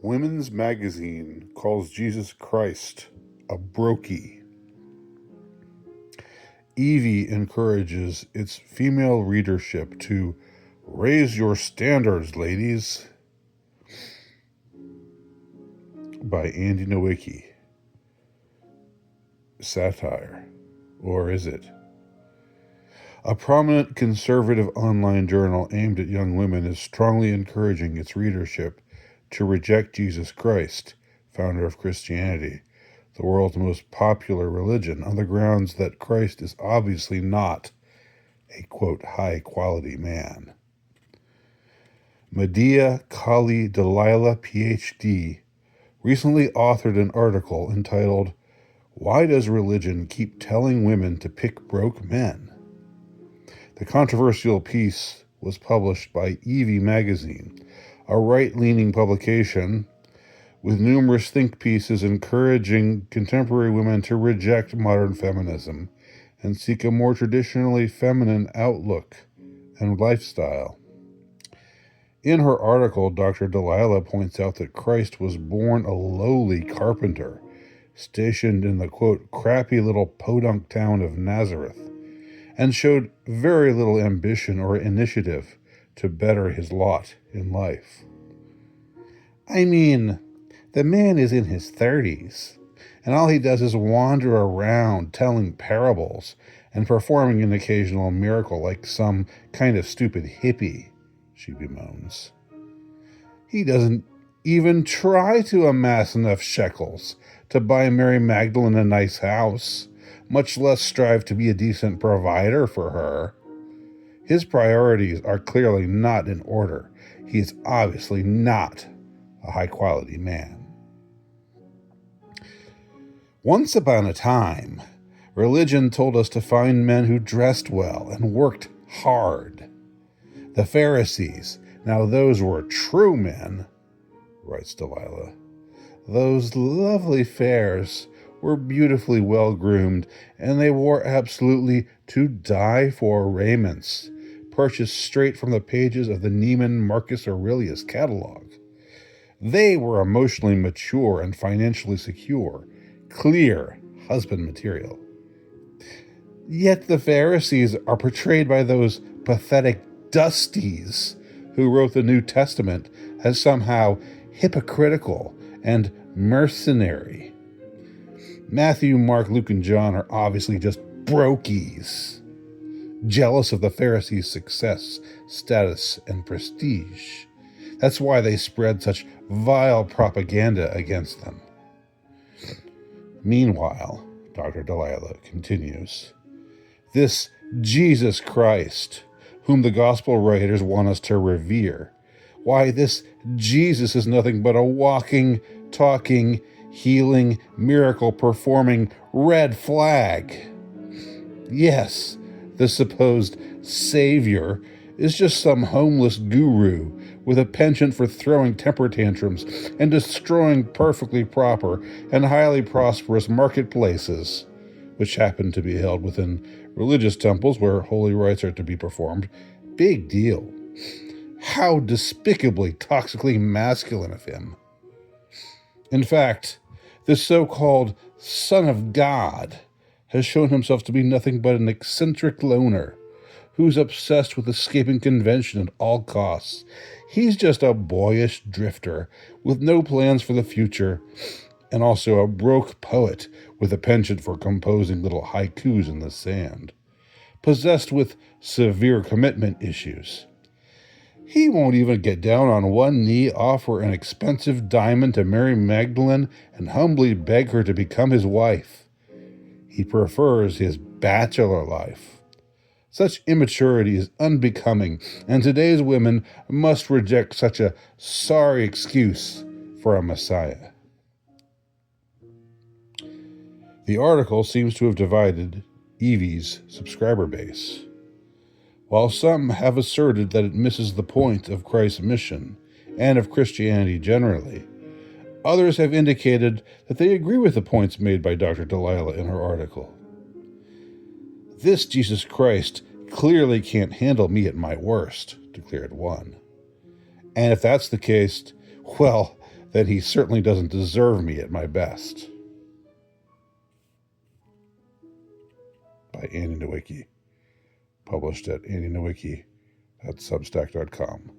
Women's magazine calls Jesus Christ a brokie. Evie encourages its female readership to raise your standards, ladies, by Andy Nowicki. Satire. Or is it? A prominent conservative online journal aimed at young women is strongly encouraging its readership to reject Jesus Christ, founder of Christianity, the world's most popular religion, on the grounds that Christ is obviously not a, quote, high-quality man. Medea Kali Delilah, Ph.D., recently authored an article entitled, "Why Does Religion Keep Telling Women to Pick Broke Men?" The controversial piece was published by Evie magazine, a right-leaning publication with numerous think pieces encouraging contemporary women to reject modern feminism and seek a more traditionally feminine outlook and lifestyle. In her article, Dr. Delilah points out that Christ was born a lowly carpenter, stationed in the, quote, crappy little podunk town of Nazareth, and showed very little ambition or initiative to better his lot in life. I mean, the man is in his 30s, and all he does is wander around telling parables and performing an occasional miracle like some kind of stupid hippie, she bemoans. He doesn't even try to amass enough shekels to buy Mary Magdalene a nice house, much less strive to be a decent provider for her. His priorities are clearly not in order. He is obviously not a high-quality man. Once upon a time, religion told us to find men who dressed well and worked hard. The Pharisees, now those were true men, writes Delilah. Those lovely fares were beautifully well-groomed, and they wore absolutely to die for raiments, purchased straight from the pages of the Neiman Marcus Aurelius catalog. They were emotionally mature and financially secure, clear husband material. Yet the Pharisees are portrayed by those pathetic dusties who wrote the New Testament as somehow hypocritical and mercenary. Matthew, Mark, Luke, and John are obviously just brokies, jealous of the Pharisees' success, status, and prestige. That's why they spread such vile propaganda against them. Meanwhile, Dr. Delilah continues, this Jesus Christ, whom the gospel writers want us to revere, why, this Jesus is nothing but a walking, talking, healing, miracle-performing red flag. Yes, the supposed savior is just some homeless guru with a penchant for throwing temper tantrums and destroying perfectly proper and highly prosperous marketplaces, which happen to be held within religious temples where holy rites are to be performed. Big deal. How despicably toxically masculine of him. In fact, this so-called Son of God has shown himself to be nothing but an eccentric loner who's obsessed with escaping convention at all costs. He's just a boyish drifter with no plans for the future, and also a broke poet with a penchant for composing little haikus in the sand, possessed with severe commitment issues. He won't even get down on one knee, offer an expensive diamond to Mary Magdalene, and humbly beg her to become his wife. He prefers his bachelor life. Such immaturity is unbecoming, and today's women must reject such a sorry excuse for a Messiah. The article seems to have divided Evie's subscriber base. While some have asserted that it misses the point of Christ's mission and of Christianity generally, others have indicated that they agree with the points made by Dr. Delilah in her article. This Jesus Christ clearly can't handle me at my worst, declared one. And if that's the case, well, then he certainly doesn't deserve me at my best. By Annie Nowicki. Published at annienowicki.substack.com.